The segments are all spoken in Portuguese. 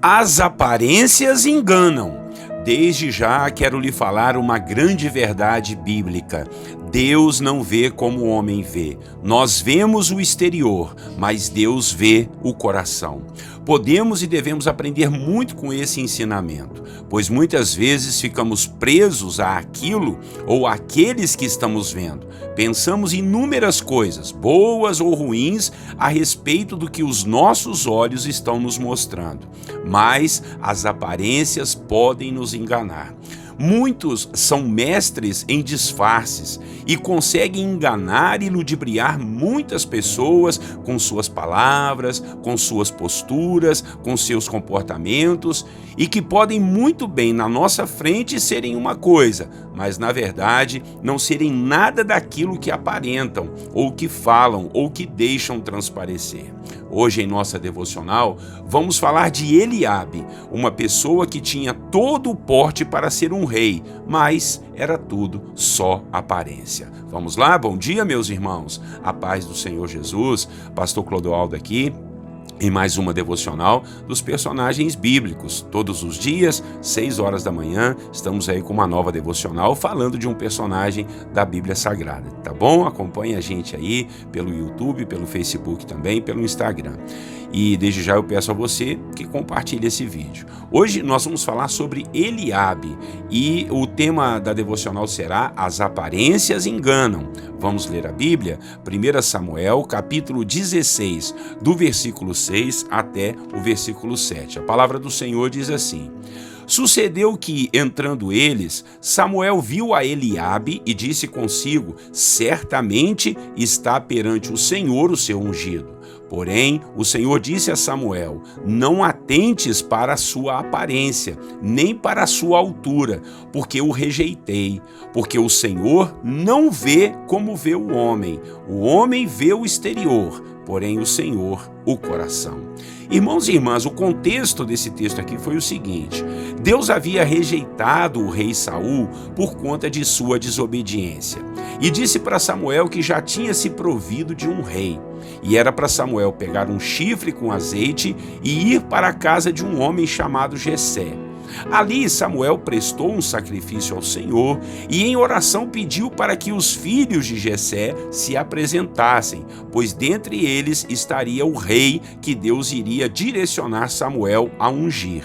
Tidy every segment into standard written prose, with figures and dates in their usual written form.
As aparências enganam. Desde já quero lhe falar uma grande verdade bíblica. Deus não vê como o homem vê. Nós vemos o exterior, mas Deus vê o coração. Podemos e devemos aprender muito com esse ensinamento, pois muitas vezes ficamos presos àquilo ou àqueles que estamos vendo. Pensamos inúmeras coisas, boas ou ruins, a respeito do que os nossos olhos estão nos mostrando. Mas as aparências podem nos enganar. Muitos são mestres em disfarces e conseguem enganar e ludibriar muitas pessoas com suas palavras, com suas posturas, com seus comportamentos e que podem muito bem na nossa frente serem uma coisa, mas na verdade não serem nada daquilo que aparentam, ou que falam, ou que deixam transparecer. Hoje em nossa devocional vamos falar de Eliabe, uma pessoa que tinha todo o porte para ser um rei, mas era tudo só aparência. Vamos lá? Bom dia, meus irmãos. A paz do Senhor Jesus. Pastor Clodoaldo aqui. Em mais uma devocional dos personagens bíblicos. Todos os dias, 6 horas da manhã, estamos aí com uma nova devocional falando de um personagem da Bíblia Sagrada, tá bom? Acompanhe a gente aí pelo YouTube, pelo Facebook também, pelo Instagram. E desde já eu peço a você que compartilhe esse vídeo. Hoje nós vamos falar sobre Eliabe e o tema da devocional será As aparências enganam. Vamos ler a Bíblia? 1 Samuel, capítulo 16, do versículo 6 até o versículo 7. A palavra do Senhor diz assim: Sucedeu que, entrando eles, Samuel viu a Eliabe e disse consigo: certamente está perante o Senhor o seu ungido. Porém, o Senhor disse a Samuel: não atentes para a sua aparência, nem para a sua altura, porque o rejeitei. Porque o Senhor não vê como vê o homem vê o exterior, porém o Senhor o coração. Irmãos e irmãs, o contexto desse texto aqui foi o seguinte: Deus havia rejeitado o rei Saul por conta de sua desobediência e disse para Samuel que já tinha se provido de um rei. E era para Samuel pegar um chifre com azeite e ir para a casa de um homem chamado Jessé. Ali Samuel prestou um sacrifício ao Senhor e em oração pediu para que os filhos de Jessé se apresentassem, pois dentre eles estaria o rei que Deus iria direcionar Samuel a ungir.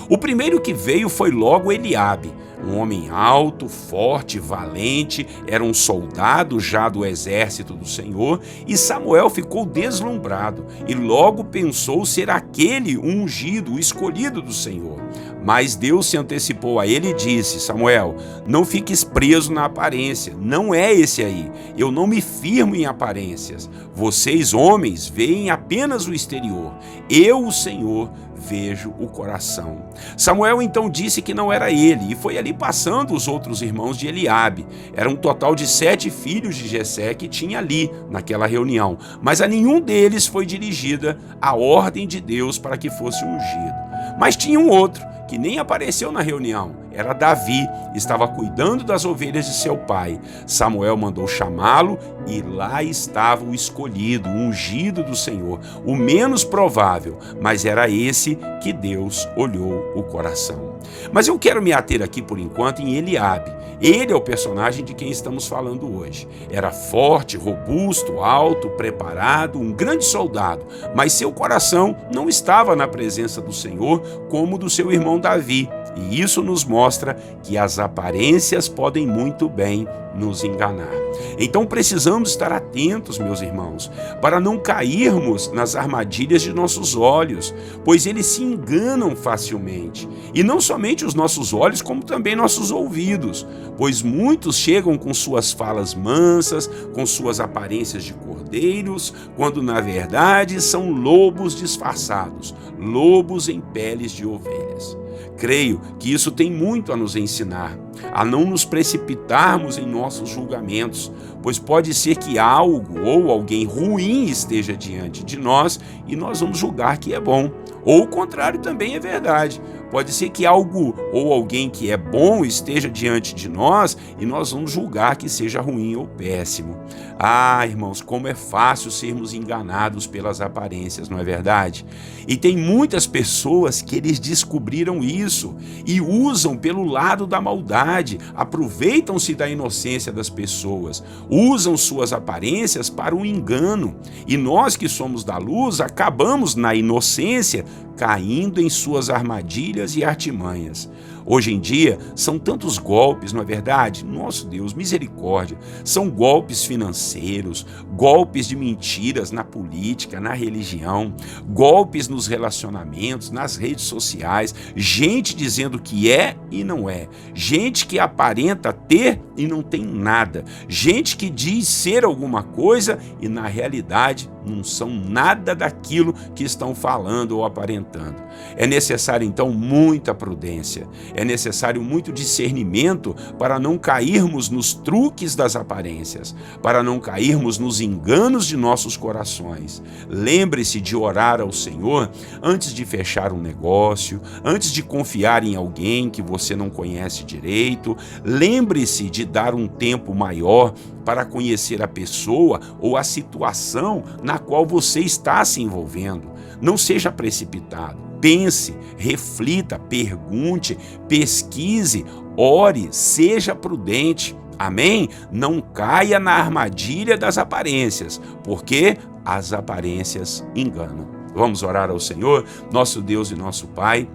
O primeiro que veio foi logo Eliabe, um homem alto, forte, valente, era um soldado já do exército do Senhor, e Samuel ficou deslumbrado e logo pensou ser aquele ungido, o escolhido do Senhor. Mas Deus se antecipou a ele e disse: Samuel, não fiques preso na aparência, não é esse aí, eu não me firmo em aparências. Vocês, homens, veem apenas o exterior, eu, o Senhor, vejo o coração. Samuel então disse que não era ele e foi ali passando os outros irmãos de Eliabe. Era um total de 7 filhos de Jessé que tinha ali naquela reunião, mas a nenhum deles foi dirigida a ordem de Deus para que fosse ungido. Mas tinha um outro que nem apareceu na reunião. Era Davi, estava cuidando das ovelhas de seu pai. Samuel mandou chamá-lo e lá estava o escolhido, o ungido do Senhor, o menos provável, mas era esse que Deus olhou o coração. Mas eu quero me ater aqui por enquanto em Eliabe. Ele é o personagem de quem estamos falando hoje. Era forte, robusto, alto, preparado, um grande soldado, mas seu coração não estava na presença do Senhor como do seu irmão Davi. E isso nos mostra que as aparências podem muito bem nos enganar. Então precisamos estar atentos, meus irmãos, para não cairmos nas armadilhas de nossos olhos, pois eles se enganam facilmente. E não somente os nossos olhos, como também nossos ouvidos, pois muitos chegam com suas falas mansas, com suas aparências de cordeiros, quando na verdade são lobos disfarçados, lobos em peles de ovelhas. Creio que isso tem muito a nos ensinar, a não nos precipitarmos em nossos julgamentos, pois pode ser que algo ou alguém ruim esteja diante de nós e nós vamos julgar que é bom. Ou o contrário também é verdade. Pode ser que algo ou alguém que é bom esteja diante de nós e nós vamos julgar que seja ruim ou péssimo. Ah, irmãos, como é fácil sermos enganados pelas aparências, não é verdade? E tem muitas pessoas que eles descobriram isso e usam pelo lado da maldade, aproveitam-se da inocência das pessoas, usam suas aparências para o engano. E nós que somos da luz acabamos na inocência caindo em suas armadilhas e artimanhas. Hoje em dia, são tantos golpes, não é verdade? Nosso Deus, misericórdia. São golpes financeiros, golpes de mentiras na política, na religião, golpes nos relacionamentos, nas redes sociais, gente dizendo que é e não é, gente que aparenta ter e não tem nada, gente que diz ser alguma coisa e na realidade não são nada daquilo que estão falando ou aparentando. É necessário então muita prudência, é necessário muito discernimento para não cairmos nos truques das aparências, para não cairmos nos enganos de nossos corações. Lembre-se de orar ao Senhor antes de fechar um negócio, antes de confiar em alguém que você não conhece direito. Lembre-se de dar um tempo maior para conhecer a pessoa ou a situação na qual você está se envolvendo. Não seja precipitado. Pense, reflita, pergunte, pesquise, ore, seja prudente. Amém? Não caia na armadilha das aparências, porque as aparências enganam. Vamos orar ao Senhor, nosso Deus e nosso Pai.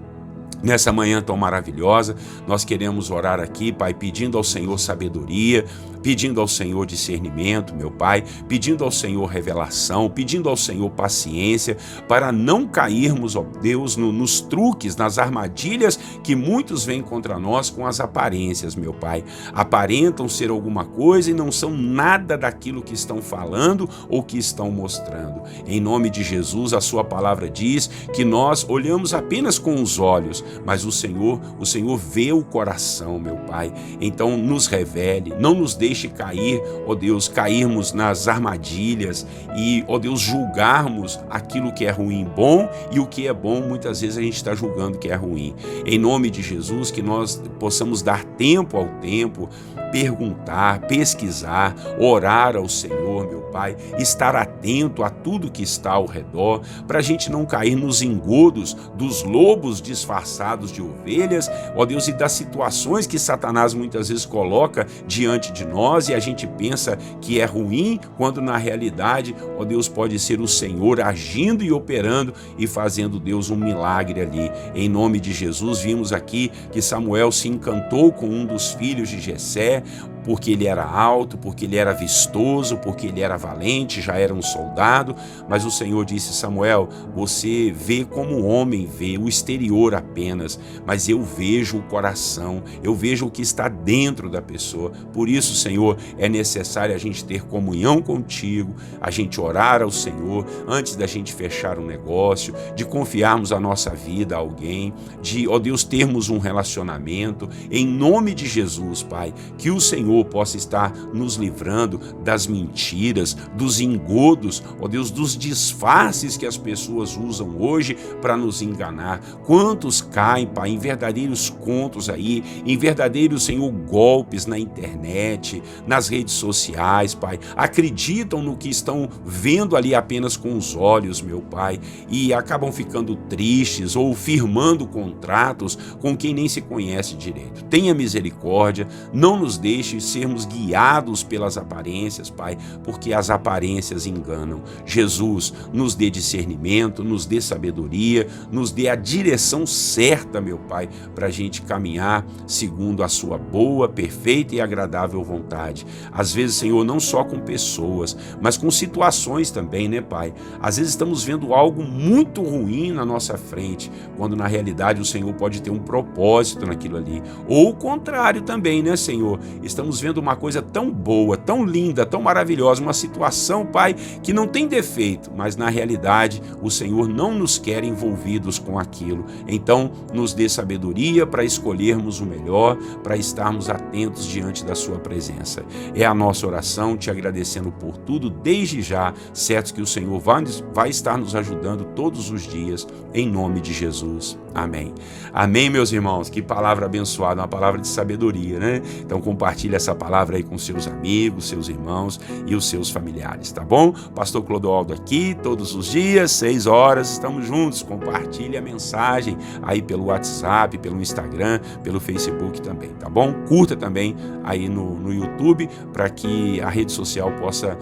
Nessa manhã tão maravilhosa, nós queremos orar aqui, Pai, pedindo ao Senhor sabedoria, pedindo ao Senhor discernimento, meu Pai, pedindo ao Senhor revelação, pedindo ao Senhor paciência, para não cairmos, ó Deus, nos truques, nas armadilhas que muitos vêm contra nós com as aparências, meu Pai. Aparentam ser alguma coisa e não são nada daquilo que estão falando ou que estão mostrando. Em nome de Jesus, a sua palavra diz que nós olhamos apenas com os olhos, mas o Senhor vê o coração, meu Pai. Então nos revele, não nos deixe cair, ó Deus, cairmos nas armadilhas e, ó Deus, julgarmos aquilo que é ruim bom e o que é bom muitas vezes a gente está julgando que é ruim. Em nome de Jesus, que nós possamos dar tempo ao tempo, perguntar, pesquisar, orar ao Senhor, meu Pai, estar atento a tudo que está ao redor, para a gente não cair nos engodos dos lobos disfarçados de ovelhas, ó Deus, e das situações que Satanás muitas vezes coloca diante de nós e a gente pensa que é ruim, quando na realidade, ó Deus, pode ser o Senhor agindo e operando e fazendo, Deus, um milagre ali. Em nome de Jesus, vimos aqui que Samuel se encantou com um dos filhos de Jessé, porque ele era alto, porque ele era vistoso, porque ele era valente, já era um soldado, mas o Senhor disse: Samuel, você vê como o homem vê, o exterior apenas, mas eu vejo o coração, eu vejo o que está dentro da pessoa. Por isso, Senhor, é necessário a gente ter comunhão contigo, a gente orar ao Senhor antes da gente fechar um negócio, de confiarmos a nossa vida a alguém, de, ó Deus, termos um relacionamento. Em nome de Jesus, Pai, que o Senhor possa estar nos livrando das mentiras, dos engodos, ó Deus, dos disfarces que as pessoas usam hoje para nos enganar. Quantos caem, Pai, em verdadeiros contos aí, em verdadeiros, Senhor, golpes na internet, nas redes sociais, Pai, acreditam no que estão vendo ali apenas com os olhos, meu Pai, e acabam ficando tristes ou firmando contratos com quem nem se conhece direito. Tenha misericórdia, não nos deixe sermos guiados pelas aparências, Pai, porque as aparências enganam. Jesus, nos dê discernimento, nos dê sabedoria, nos dê a direção certa, meu Pai, para a gente caminhar segundo a sua boa, perfeita e agradável vontade. Às vezes, Senhor, não só com pessoas, mas com situações também, né, Pai? Às vezes estamos vendo algo muito ruim na nossa frente, quando na realidade o Senhor pode ter um propósito naquilo ali. Ou o contrário também, né, Senhor? Estamos estamos vendo uma coisa tão boa, tão linda, tão maravilhosa, uma situação, Pai, que não tem defeito, mas na realidade o Senhor não nos quer envolvidos com aquilo. Então, nos dê sabedoria para escolhermos o melhor, para estarmos atentos diante da sua presença. É a nossa oração, te agradecendo por tudo desde já, certo que o Senhor vai estar nos ajudando todos os dias, em nome de Jesus. Amém. Amém, meus irmãos. Que palavra abençoada, uma palavra de sabedoria, né? Então compartilhe essa palavra aí com seus amigos, seus irmãos e os seus familiares, tá bom? Pastor Clodoaldo aqui, todos os dias, 6 horas, estamos juntos. Compartilhe a mensagem aí pelo WhatsApp, pelo Instagram, pelo Facebook também, tá bom? Curta também aí no YouTube, para que a rede social possa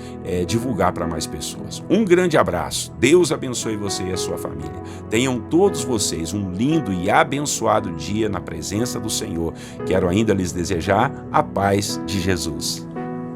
divulgar para mais pessoas. Um grande abraço. Deus abençoe você e a sua família. Tenham todos vocês um lindo e abençoado dia na presença do Senhor. Quero ainda lhes desejar a paz de Jesus.